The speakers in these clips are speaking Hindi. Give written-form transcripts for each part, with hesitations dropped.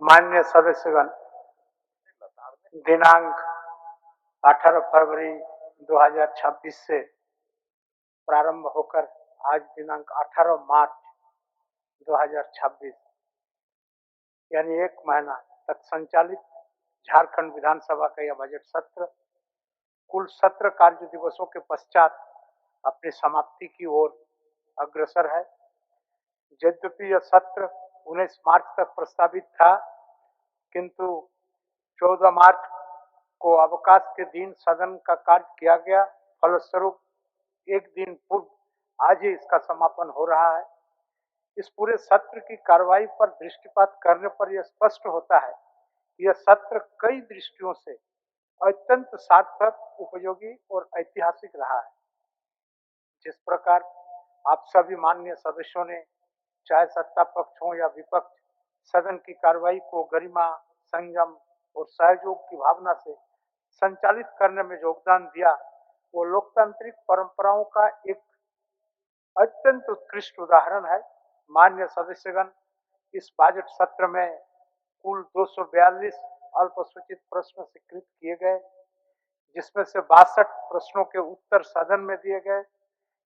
माननीय सदस्यगण, दिनांक 18 फरवरी 2026 से प्रारंभ होकर आज दिनांक 18 मार्च 2026 यानी एक महीना तक संचालित झारखंड विधानसभा का यह बजट सत्र कुल 17 कार्य दिवसों के पश्चात अपनी समाप्ति की ओर अग्रसर है। यद्यपि यह सत्र 19 मार्च तक प्रस्तावित था, किंतु 14 मार्च को अवकाश के दिन सदन का कार्य किया गया। फलस्वरूप एक दिन पूर्व आज ही इसका समापन हो रहा है। इस पूरे सत्र की कार्रवाई पर दृष्टिपात करने पर यह स्पष्ट होता है कि यह सत्र कई दृष्टियों से अत्यंत सार्थक, उपयोगी और ऐतिहासिक रहा है। जिस प्रकार आप सभी माननीय सदस्यों ने, चाहे सत्ता पक्ष हो या विपक्ष, सदन की कार्रवाई को गरिमा, संयम और सहयोग की भावना से संचालित करने में योगदान दिया, वो लोकतांत्रिक परंपराओं का एक अत्यंत उत्कृष्ट उदाहरण है। माननीय सदस्यगण, इस बजट सत्र में कुल 242 अल्पसूचित प्रश्न स्वीकृत किए गए, जिसमें से 62 प्रश्नों के उत्तर सदन में दिए गए।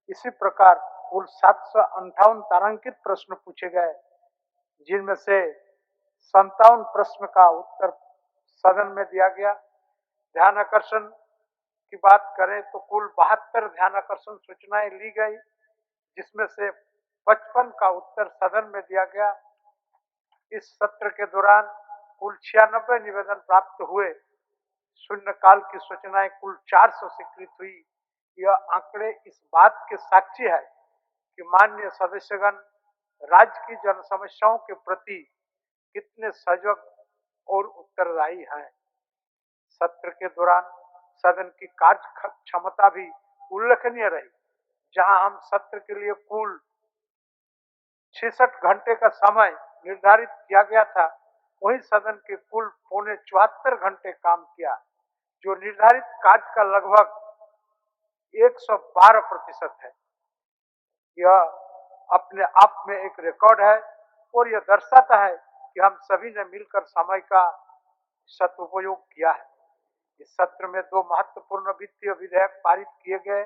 इसी प्रकार कुल 758 तारांकित प्रश्न पूछे गए, जिनमें से 57 प्रश्न का उत्तर सदन में दिया गया। ध्यान आकर्षण की बात करें तो कुल 72 ध्यान आकर्षण सूचनाएं ली गई, जिसमें से 55 का उत्तर सदन में दिया गया। इस सत्र के दौरान कुल 96 निवेदन प्राप्त हुए। शून्यकाल की सूचनाएं कुल 400 स्वीकृत हुई। यह आंकड़े इस बात के साक्षी है कि माननीय सदस्यगण राज्य की जन समस्याओं के प्रति कितने सजग और उत्तरदायी हैं। सत्र के दौरान सदन की कार्य क्षमता भी उल्लेखनीय रही, जहां हम सत्र के लिए कुल 66 घंटे का समय निर्धारित किया गया था, वहीं सदन के कुल पौने 74 घंटे काम किया, जो निर्धारित कार्य का लगभग 112% है। यह अपने आप में एक रिकॉर्ड है और यह दर्शाता है कि हम सभी ने मिलकर समय का सदुपयोग किया है। इस सत्र में 2 महत्वपूर्ण वित्तीय विधेयक पारित किए गए।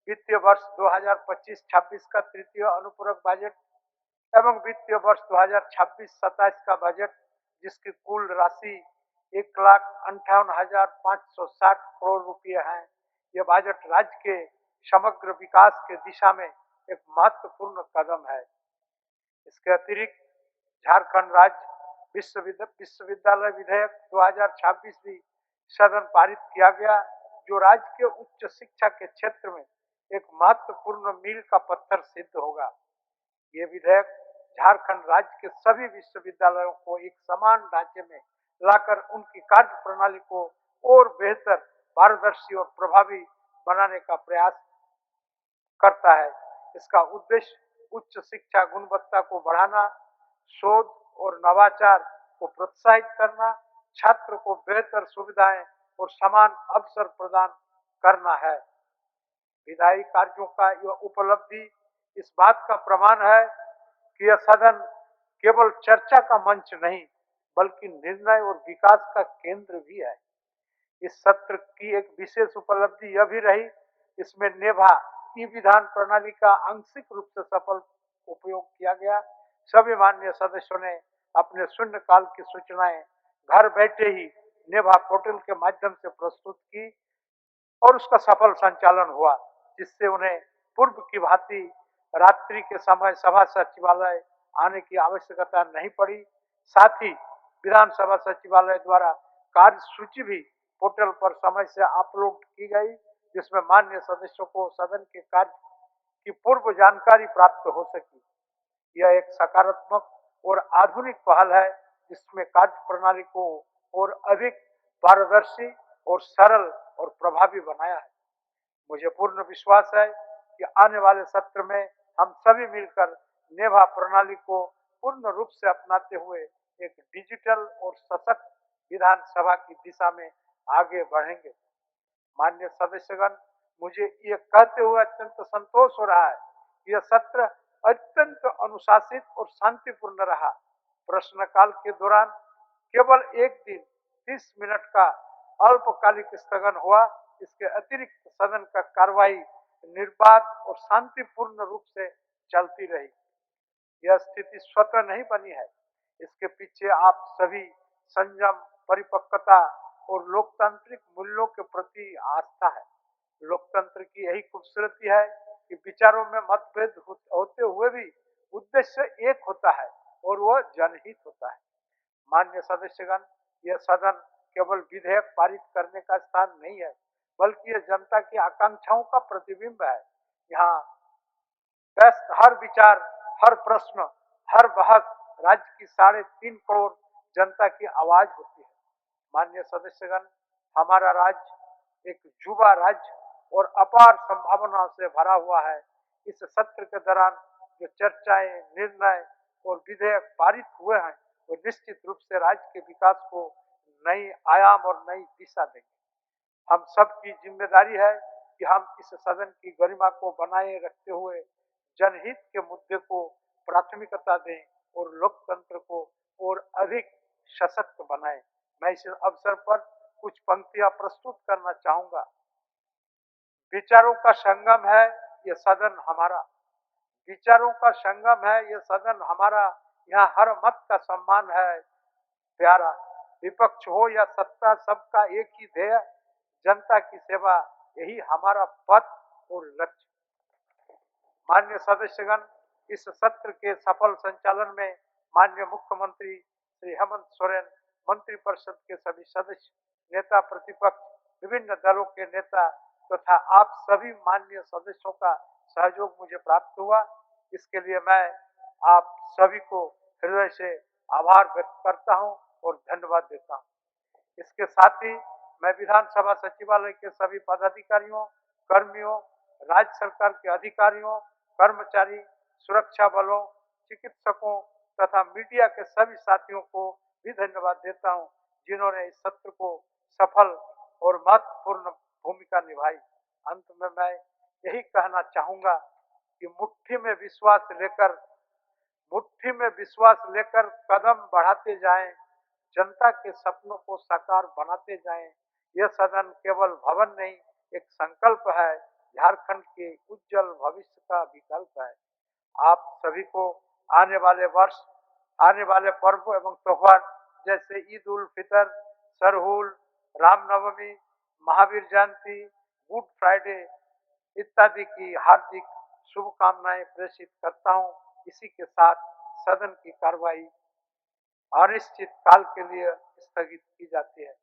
वित्तीय वर्ष 2025-26 का तृतीय अनुपूरक बजट एवं वित्तीय वर्ष 2026-27 का बजट, जिसकी कुल राशि 1,58,560 करोड़ रुपये है। यह बजट राज्य के समग्र विकास के दिशा में एक महत्वपूर्ण कदम है। इसके अतिरिक्त झारखंड राज्य विश्वविद्यालय विधेयक 2026 भी सदन पारित किया गया, जो राज्य के उच्च शिक्षा के क्षेत्र में एक महत्वपूर्ण मील का पत्थर सिद्ध होगा। ये विधेयक झारखंड राज्य के सभी विश्वविद्यालयों को एक समान ढांचे में लाकर उनकी कार्य प्रणाली को और बेहतर, पारदर्शी और प्रभावी बनाने का प्रयास करता है। इसका उद्देश्य उच्च शिक्षा गुणवत्ता को बढ़ाना, शोध और नवाचार को प्रोत्साहित करना, छात्र को बेहतर सुविधाएं और समान अवसर प्रदान करना है। विधायी कार्यों का यह उपलब्धि इस बात का प्रमाण है कि यह सदन केवल चर्चा का मंच नहीं, बल्कि निर्णय और विकास का केंद्र भी है। इस सत्र की एक विशेष उपलब्धि यह भी रही, इसमें नेभा ई विधान प्रणाली का आंशिक रूप से सफल उपयोग किया गया। सभी माननीय सदस्यों ने अपने शून्यकाल की सूचनाएं घर बैठे ही नेभा पोर्टल के माध्यम से प्रस्तुत की और उसका सफल संचालन हुआ, जिससे उन्हें पूर्व की भांति रात्रि के समय सभा सचिवालय आने की आवश्यकता नहीं पड़ी। साथ ही विधानसभा सचिवालय द्वारा कार्य सूची भी पोर्टल पर समय से अपलोड की गई, जिसमें माननीय सदस्यों को सदन के कार्य की पूर्व जानकारी प्राप्त हो सकी। यह एक सकारात्मक और आधुनिक पहल है, जिसमें कार्य प्रणाली को और अधिक पारदर्शी और सरल और प्रभावी बनाया है। मुझे पूर्ण विश्वास है कि आने वाले सत्र में हम सभी मिलकर नेभा प्रणाली को पूर्ण रूप से अपनाते हुए एक डिजिटल और सशक्त विधानसभा की दिशा में आगे बढ़ेंगे। माननीय सदस्यगण, मुझे ये कहते हुए अत्यंत संतोष हो रहा है कि यह सत्र अत्यंत अनुशासित और शांतिपूर्ण रहा। प्रश्नकाल के दौरान केवल एक दिन 30 मिनट का अल्पकालिक स्थगन हुआ। इसके अतिरिक्त सदन का कार्रवाई निर्बाध और शांतिपूर्ण रूप से चलती रही। यह स्थिति स्वतः नहीं बनी है, इसके पीछे आप सभी संयम, परिपक्वता और लोकतांत्रिक मूल्यों के प्रति आस्था है। लोकतंत्र की यही खूबसूरती है कि विचारों में मतभेद होते हुए भी उद्देश्य एक होता है और वह जनहित होता है। मान्य सदस्यगण, यह सदन केवल विधेयक पारित करने का स्थान नहीं है, बल्कि यह जनता की आकांक्षाओं का प्रतिबिंब है। यहाँ हर विचार, हर प्रश्न, हर बहस राज्य की 3.5 करोड़ जनता की आवाज होती है। माननीय सदस्यगण, हमारा राज्य एक युवा राज्य और अपार संभावनाओं से भरा हुआ है। इस सत्र के दौरान जो चर्चाएं, निर्णय और विधेयक पारित हुए हैं, वो निश्चित रूप से राज्य के विकास को नई आयाम और नई दिशा देंगे। हम सबकी जिम्मेदारी है कि हम इस सदन की गरिमा को बनाए रखते हुए जनहित के मुद्दे को प्राथमिकता दें और लोकतंत्र को और अधिक सशक्त बनाएं। मैं इस अवसर पर कुछ पंक्तियां प्रस्तुत करना चाहूंगा। विचारों का संगम है ये सदन हमारा, विचारों का संगम है ये सदन हमारा, यहाँ हर मत का सम्मान है प्यारा। विपक्ष हो या सत्ता, सबका एक ही ध्येय, जनता की सेवा, यही हमारा पथ और लक्ष्य। माननीय सदस्यगण, इस सत्र के सफल संचालन में माननीय मुख्यमंत्री श्री हेमंत सोरेन, मंत्रिपरिषद के सभी सदस्य, नेता प्रतिपक्ष, विभिन्न दलों के नेता तथा आप सभी माननीय सदस्यों का सहयोग मुझे प्राप्त हुआ। इसके लिए मैं आप सभी को हृदय से आभार व्यक्त करता हूं और धन्यवाद देता हूं। इसके साथ ही मैं विधानसभा सचिवालय के सभी पदाधिकारियों, कर्मियों, राज्य सरकार के अधिकारियों, कर्मचारी, सुरक्षा बलों, चिकित्सकों तथा मीडिया के सभी साथियों को भी धन्यवाद देता हूं, जिन्होंने इस सत्र को सफल और महत्वपूर्ण भूमिका निभाई। अंत में मैं यही कहना चाहूंगा कि मुट्ठी में विश्वास लेकर कदम बढ़ाते जाएं, जनता के सपनों को साकार बनाते जाएं। यह सदन केवल भवन नहीं, एक संकल्प है, झारखंड के उज्जवल भविष्य का विकल्प है। आप सभी को आने वाले वर्ष, आने वाले पर्व एवं त्योहार जैसे ईद उल फितर, सरहुल, रामनवमी, महावीर जयंती, गुड फ्राइडे इत्यादि की हार्दिक शुभकामनाएं प्रेषित करता हूं। इसी के साथ सदन की कार्रवाई अनिश्चित काल के लिए स्थगित की जाती है।